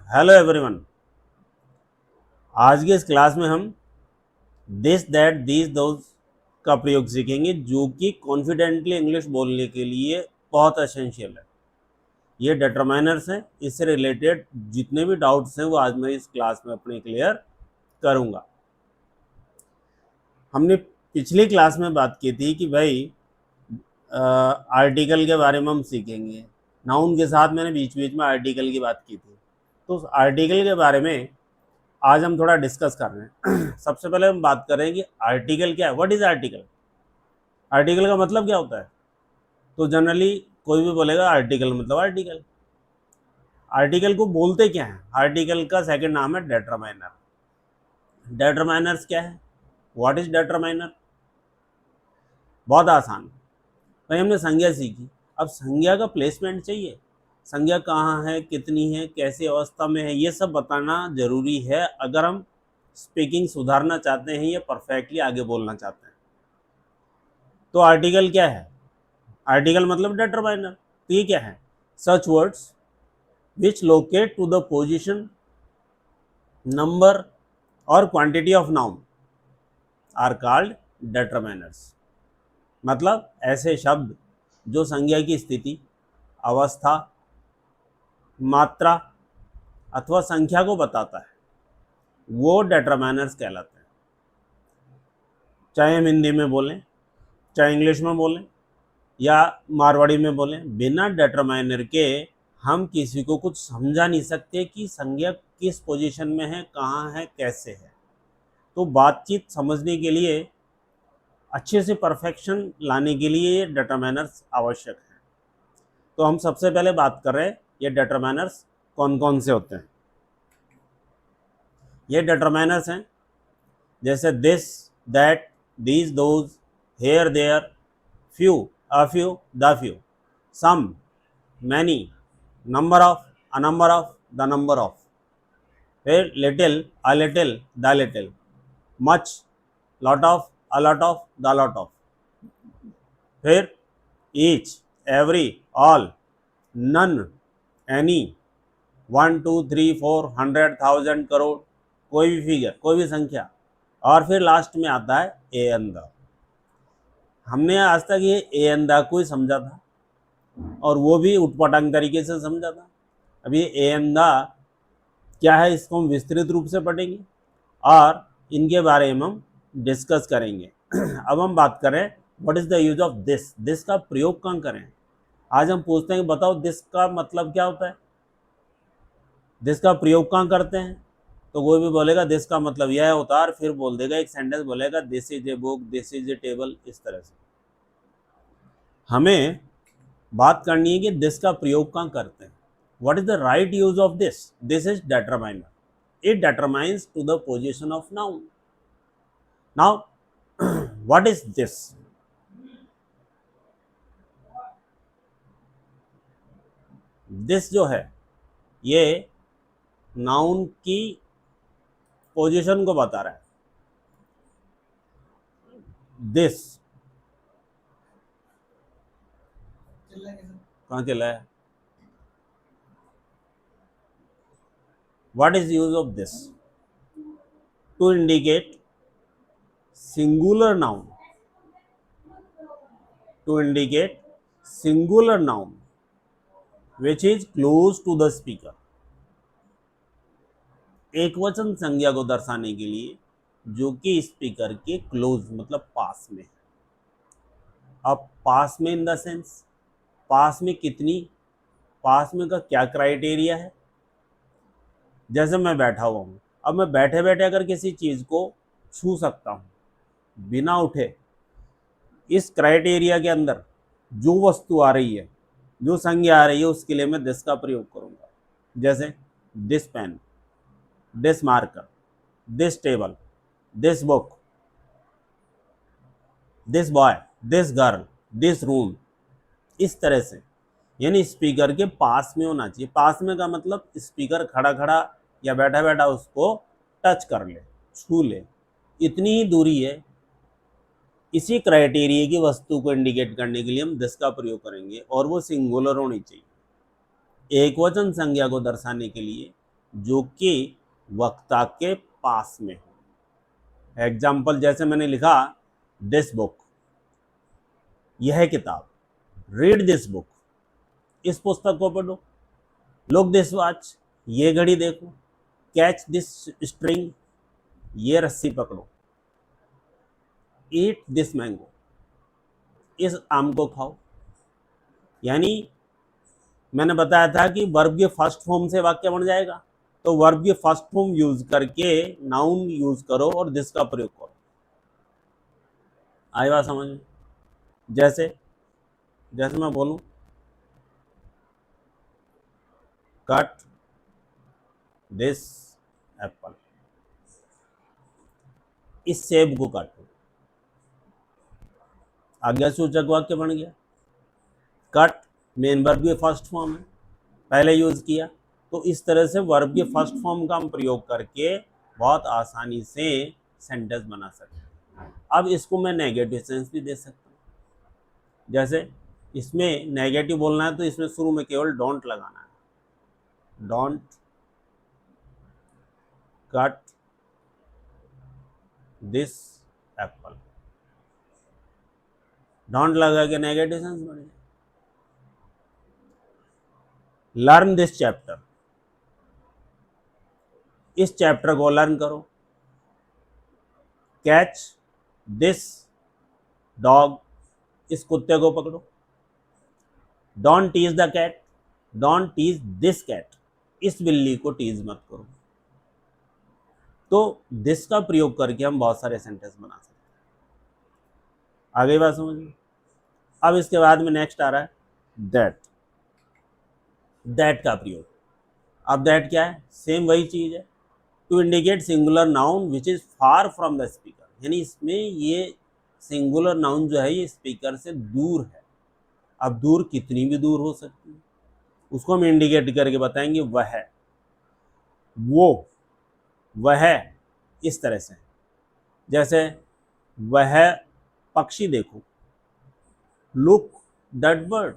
Hello everyone. आज के इस क्लास में हम दिस दैट दीज दोज का प्रयोग सीखेंगे जो कि कॉन्फिडेंटली इंग्लिश बोलने के लिए बहुत एसेंशियल है। ये डिटरमाइनर्स हैं। इससे रिलेटेड जितने भी डाउट्स हैं वो आज मैं इस क्लास में अपने क्लियर करूँगा। हमने पिछली क्लास में बात की थी कि भाई आर्टिकल के बारे में हम सीखेंगे। नाउन के साथ मैंने बीच बीच में आर्टिकल की बात की थी, तो उस आर्टिकल के बारे में आज हम थोड़ा डिस्कस कर रहे हैं। सबसे पहले हम बात कर रहे हैं कि आर्टिकल क्या है। What is article? आर्टिकल का मतलब क्या होता है? तो जनरली कोई भी बोलेगा आर्टिकल मतलब आर्टिकल। आर्टिकल को बोलते क्या है? आर्टिकल का सेकंड नाम है डेटरमाइनर। डेटरमाइनर्स क्या है? What is determiner? बहुत आसान भाई, हमने संज्ञा सीखी। अब संज्ञा का प्लेसमेंट चाहिए। संज्ञा कहाँ है, कितनी है, कैसी अवस्था में है, ये सब बताना जरूरी है अगर हम स्पीकिंग सुधारना चाहते हैं या परफेक्टली आगे बोलना चाहते हैं। तो आर्टिकल क्या है? आर्टिकल मतलब डिटरमाइनर। तो ये क्या है? Such words which locate to the position, number और quantity of noun are called determiners. मतलब ऐसे शब्द जो संज्ञा की स्थिति, अवस्था, मात्रा अथवा संख्या को बताता है, वो डिटरमाइनर्स कहलाते हैं। चाहे हम हिंदी में बोलें, चाहे इंग्लिश में बोलें या मारवाड़ी में बोलें, बिना डिटरमाइनर के हम किसी को कुछ समझा नहीं सकते कि संज्ञा किस पोजीशन में है, कहाँ है, कैसे है। तो बातचीत समझने के लिए, अच्छे से परफेक्शन लाने के लिए ये डिटरमाइनर्स आवश्यक है। तो हम सबसे पहले बात कर रहे हैं ये डिटरमाइनर्स कौन कौन से होते हैं। ये डिटरमाइनर्स हैं जैसे this, that, these, those, here, there, few, a few, the few, some, many, number of, a number of, the number of. फिर little, a little, the little, much, lot of, a lot of, the lot of. फिर each, every, all, none, any, 1 2 3 4 100 1000 crore, कोई भी figure, कोई भी संख्या। और फिर last में आता है ए एन द। हमने आज तक ये ए एन द को ही समझा था और वो भी उटपटांग तरीके से समझा था। अब ये ए एन द क्या है, इसको हम विस्तृत रूप से पढ़ेंगे और इनके बारे में हम डिस्कस करेंगे। अब हम बात करें what is the use of this. This का प्रयोग कहाँ करें? आज हम पूछते हैं कि बताओ दिस का मतलब क्या होता है, दिस का प्रयोग कहाँ करते हैं। तो कोई भी बोलेगा दिस का मतलब यह होता है और फिर बोल देगा, एक सेंटेंस बोलेगा this is a book, this is a table, इस तरह से। हमें बात करनी है कि दिस का प्रयोग कहाँ करते हैं। What is the right use of this? This is determiner. It determines to the position of noun. Now what is this? This जो है ये नाउन की पोजीशन को बता रहा है। दिस कहाँ चला है? What is use of this? To indicate singular noun, to indicate singular noun which is close to the speaker। एक वचन संज्ञा को दर्शाने के लिए जो कि स्पीकर के क्लोज मतलब पास में है। अब पास में इन द सेंस, पास में कितनी, पास में का क्या क्राइटेरिया है। जैसे मैं बैठा हुआ हूँ, अब मैं बैठे बैठे अगर किसी चीज को छू सकता हूँ बिना उठे, इस क्राइटेरिया के अंदर जो वस्तु आ रही है, जो संज्ञा आ रही है, उसके लिए मैं दिस का प्रयोग करूंगा। जैसे this pen, this marker, this table, this book, this boy, this girl, this room, इस तरह से। यानी स्पीकर के पास में होना चाहिए। पास में का मतलब स्पीकर खड़ा खड़ा या बैठा बैठा उसको टच कर ले, छू ले, इतनी ही दूरी है। इसी क्राइटेरिया की वस्तु को इंडिकेट करने के लिए हम दिस का प्रयोग करेंगे और वो सिंगुलर होनी चाहिए। एक वचन संज्ञा को दर्शाने के लिए जो कि वक्ता के पास में हो। एग्जाम्पल जैसे मैंने लिखा दिस बुक, यह किताब, रीड दिस बुक, इस पुस्तक को पढ़ो, लुक दिस वॉच, ये घड़ी देखो, कैच दिस स्ट्रिंग, ये रस्सी पकड़ो, ईट दिस मैंगो, इस आम को खाओ। यानी मैंने बताया था कि वर्ब के फर्स्ट फॉर्म से वाक्य बन जाएगा, तो वर्ब के फर्स्ट फॉर्म यूज करके नाउन यूज करो और दिस का प्रयोग करो। आई बात समझ में? जैसे जैसे मैं बोलूं कट दिस एप्पल, इस सेब को काटो, आज्ञासूचक वाक्य बन गया। कट मेन वर्ब के फर्स्ट फॉर्म है, पहले यूज किया, तो इस तरह से वर्ब के फर्स्ट फॉर्म का हम प्रयोग करके बहुत आसानी से सेंटेंस बना सकते हैं। अब इसको मैं नेगेटिव सेंस भी दे सकता हूँ। जैसे इसमें नेगेटिव बोलना है तो इसमें शुरू में केवल डोंट लगाना है, don't cut this apple, don't लगा के नेगेटिव सेंस बन गया। लर्न दिस चैप्टर, इस चैप्टर को लर्न करो। कैच दिस डॉग, इस कुत्ते को पकड़ो। Don't tease the cat, don't tease this cat, इस बिल्ली को टीज मत करो। तो दिस का प्रयोग करके हम बहुत सारे सेंटेंस बना सकते हैं। आगे बात समझ में? अब इसके बाद में नेक्स्ट आ रहा है दैट। दैट का प्रयोग, अब दैट क्या है? सेम वही चीज है, to indicate singular noun which is far from the speaker, यानी इसमें ये सिंगुलर नाउन जो है ये स्पीकर से दूर है। अब दूर कितनी भी दूर हो सकती है, उसको हम इंडिकेट करके बताएंगे वह, वो, वह, इस तरह से। जैसे वह पक्षी देखो, लुक दैट बर्ड,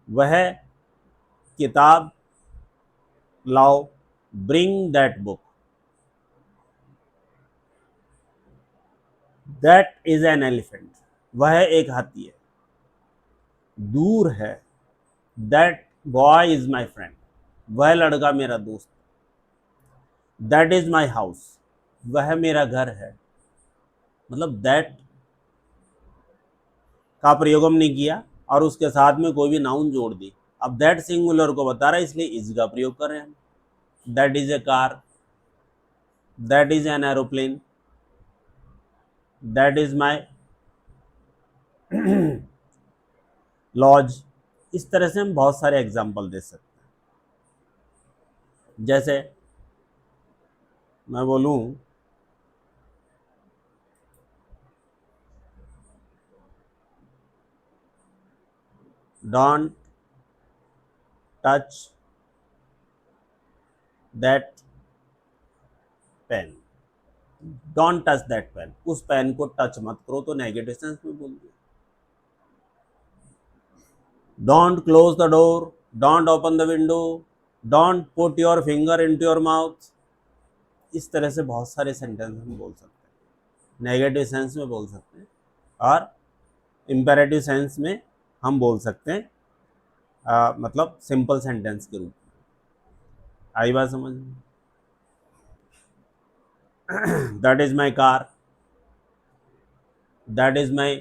वह किताब लाओ, bring that book, that is an elephant, वह एक हाथी है। दूर है, that boy is my friend, वह लड़का मेरा दोस्त। दैट इज माई हाउस, वह मेरा घर है। मतलब दैट का प्रयोग हमने किया और उसके साथ में कोई भी नाउन जोड़ दी। अब दैट सिंगुलर को बता रहा है इसलिए इज का प्रयोग कर रहे हैं हम। That is a car, that is an aeroplane, that is my lodge. इस तरह से हम बहुत सारे एग्जाम्पल दे सकते हैं। जैसे मैं बोलूं don't touch that pain, don't touch that pain, उस पेन को टच मत करो, तो नेगेटिव सेंस में बोल दिया। Don't close the door, don't open the window, don't put your finger into your mouth. इस तरह से बहुत सारे सेंटेंस हम बोल सकते हैं, नेगेटिव सेंस में बोल सकते हैं और इम्पेरेटिव सेंस में हम बोल सकते हैं, मतलब सिंपल सेंटेंस के रूप में। आई बात समझ में? That is my car, that is my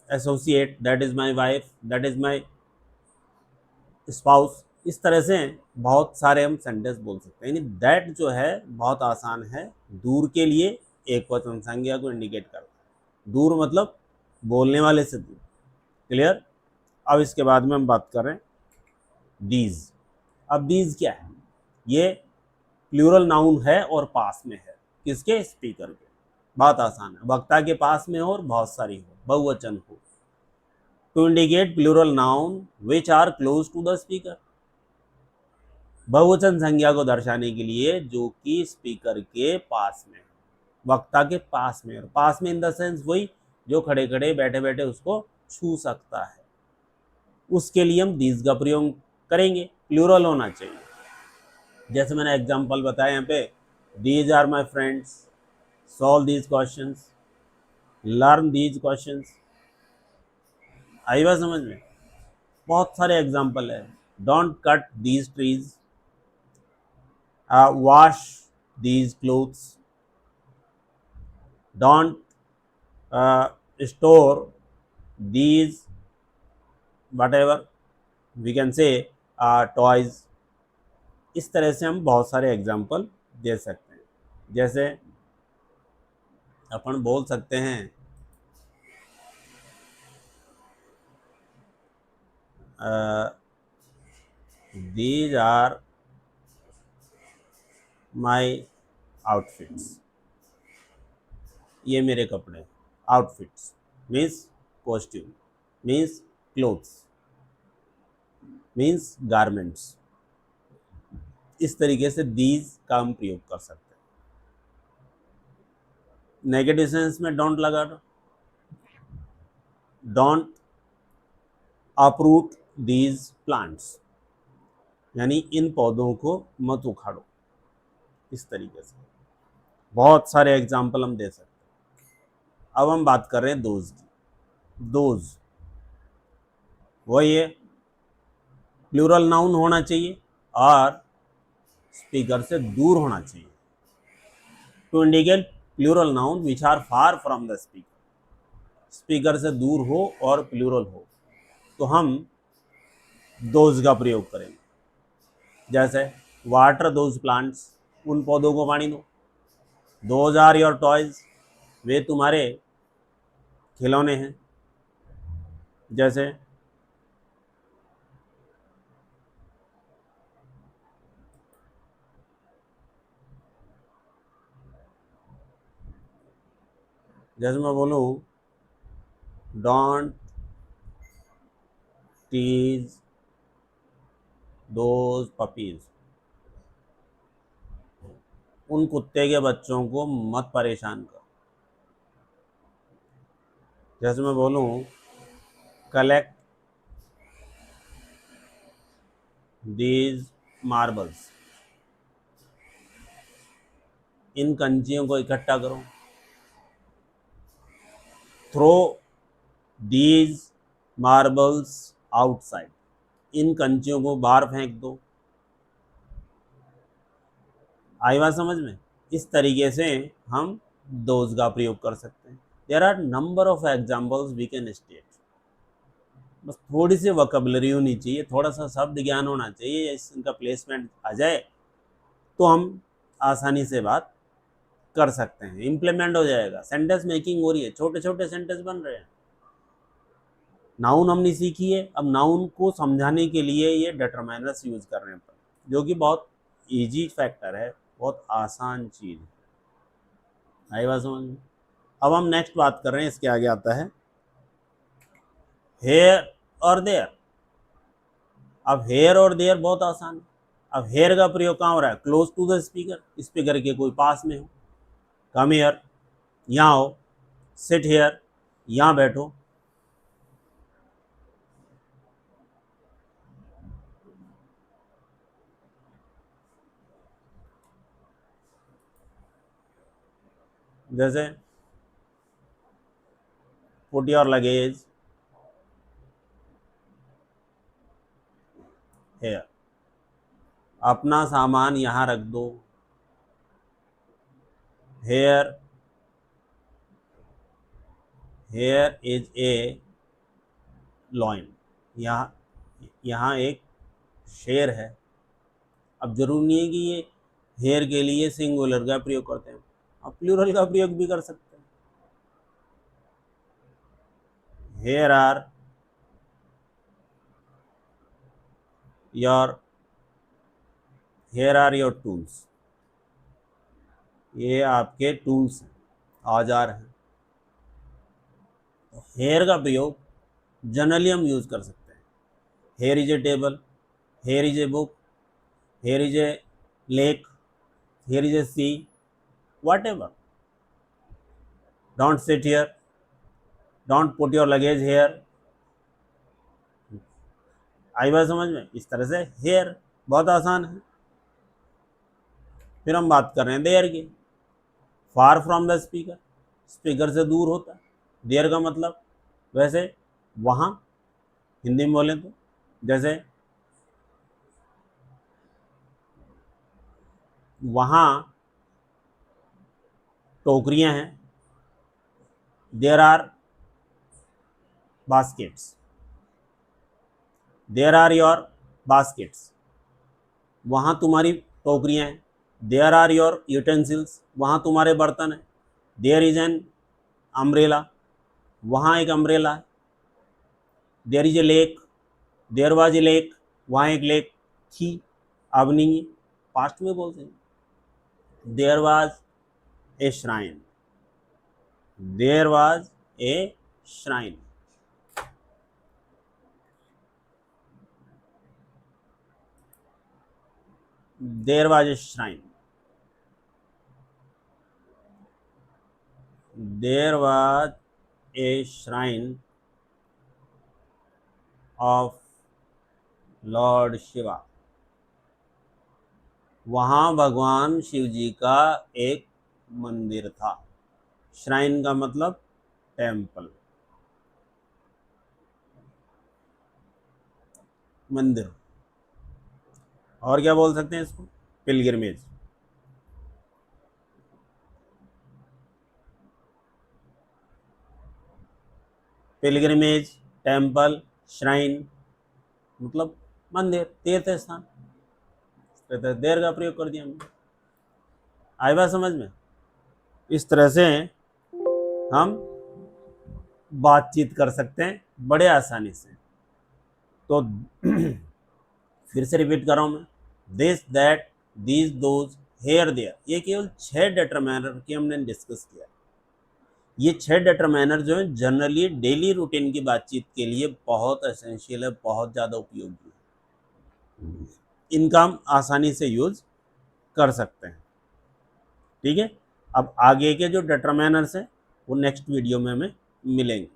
associate, that is my wife, that is my spouse. इस तरह से बहुत सारे हम सेंटेंस बोल सकते हैं। यानी दैट जो है बहुत आसान है, दूर के लिए एक वचन संज्ञा को इंडिकेट करता है। दूर मतलब बोलने वाले से दूर। क्लियर? अब इसके बाद में हम बात कर रहे हैं दीज। अब दीज क्या है? ये प्लूरल नाउन है और पास में है, किसके? स्पीकर के। बहुत आसान है, वक्ता के पास में हो और बहुत सारी हो, बहुवचन हो। To indicate plural noun which are close to the speaker, बहुवचन संज्ञा को दर्शाने के लिए जो कि स्पीकर के पास में, वक्ता के पास में। और पास में इन द सेंस वही जो खड़े खड़े बैठे बैठे उसको छू सकता है, उसके लिए हम दीज का प्रयोग करेंगे। प्लूरल होना चाहिए। जैसे मैंने एग्जांपल बताया यहाँ पे, these are my friends, solve these questions, learn these questions. आई बात समझ में? बहुत सारे एग्जांपल है। Don't cut these trees, wash these clothes, don't store these whatever we can say toys। इस तरह से हम बहुत सारे एग्जांपल दे सकते हैं। जैसे अपन बोल सकते हैं these are my outfits, ये मेरे कपड़े। Outfits means costume, means clothes, means garments. इस तरीके से दीज का हम प्रयोग कर सकते हैं। नेगेटिव सेंस में डोंट लगा दो, डोंट अपरूट दीज प्लांट्स, यानी इन पौधों को मत उखाड़ो। इस तरीके से बहुत सारे एग्जाम्पल हम दे सकते हैं। अब हम बात कर रहे हैं दोज की। दोज वही है, प्लूरल नाउन होना चाहिए और स्पीकर से दूर होना चाहिए। To indicate plural noun which are far from the speaker, speaker से दूर हो और प्लूरल हो तो हम दोज का प्रयोग करेंगे। जैसे वाटर दोज प्लांट्स, उन पौधों को पानी दो। दोज आर योर टॉयज, वे तुम्हारे खिलौने हैं। जैसे जैसे मैं बोलूँ डोंट टीज दोज पपीज, उन कुत्ते के बच्चों को मत परेशान कर। जैसे मैं बोलूँ कलेक्ट दीज मार्बल्स, इन कंचियों को इकट्ठा करो। थ्रो दीज मार्बल्स आउटसाइड, इन कंचियों को बाहर फेंक दो। आई बात समझ में? इस तरीके से हम दोज का प्रयोग कर सकते हैं। There are number of examples we can state. बस थोड़ी सी वोकैबुलरी होनी चाहिए, थोड़ा सा शब्द ज्ञान होना चाहिए, इनका प्लेसमेंट आ जाए तो हम आसानी से बात कर सकते हैं, इम्प्लीमेंट हो जाएगा। सेंटेंस मेकिंग हो रही है, छोटे छोटे सेंटेंस बन रहे हैं। नाउन हमने सीखी है, अब नाउन को समझाने के लिए ये डिटरमाइनर्स यूज कर रहे हैं अपन, जो कि बहुत इजी फैक्टर है, बहुत आसान चीज है। आई बात समझ में? अब हम नेक्स्ट बात कर रहे हैं, इसके आगे आता है हेयर और देयर। अब हेयर और देयर बहुत आसान है। अब हेयर का प्रयोग कहाँ हो रहा है? Close to the speaker, speaker के कोई पास में हो। कम हेयर, यहाँ हो। सिट हेयर, यहाँ बैठो। जैसे पुट योर लगेज हेयर, अपना सामान यहाँ रख दो। Here, here is a lion, यहाँ एक शेर है। अब जरूरी नहीं है कि ये हेयर के लिए सिंगुलर का प्रयोग करते हैं, आप प्लूरल का प्रयोग भी कर सकते हैं। Here are your, here are your tools, ये आपके टूल्स हैं, औजार हैं। तो हेयर का प्रयोग जनरली हम यूज कर सकते हैं। Here is a table, here is a book, here is a lake, here is a sea, whatever. Don't sit here, don't put your luggage here. आई बात समझ में? इस तरह से हेयर बहुत आसान है। फिर हम बात कर रहे हैं देयर की। फार फ्रॉम द स्पीकर, स्पीकर से दूर होता है। देयर का मतलब वैसे वहाँ, हिंदी में बोलें तो जैसे वहाँ टोकरियाँ हैं, there are baskets, there are your baskets, वहाँ तुम्हारी टोकरियाँ हैं। देयर आर योर यूटेंसिल्स, वहाँ तुम्हारे बर्तन हैं। देयर इज एन अम्ब्रेला, वहाँ एक अम्ब्रेला है। There is a lake, there was a lake, वहाँ एक लेक थी, अब नहीं है, पास्ट में बोलते हैं। There was a shrine, there was a shrine. There was a shrine, there was a shrine of lord Shiva, वहाँ भगवान शिव जी का एक मंदिर था। श्राइन का मतलब टेम्पल, मंदिर। और क्या बोल सकते हैं इसको? पिलग्रिमेज। पिलग्रिमेज, टेम्पल, श्राइन मतलब मंदिर, तीर्थ स्थान। देर का प्रयोग कर दिया हमने। आई बात समझ में? इस तरह से हम बातचीत कर सकते हैं बड़े आसानी से। तो फिर से रिपीट कर रहा हूँ मैं, this, that, these, those, here, there, ये केवल 6 डिटरमाइनर की हमने डिस्कस किया। ये 6 डिटरमाइनर जो है जनरली डेली रूटीन की बातचीत के लिए बहुत एसेंशियल है, बहुत ज़्यादा उपयोगी है। इनका हम आसानी से यूज कर सकते हैं। ठीक है, अब आगे के जो डिटरमाइनर्स हैं वो नेक्स्ट वीडियो में हमें मिलेंगे।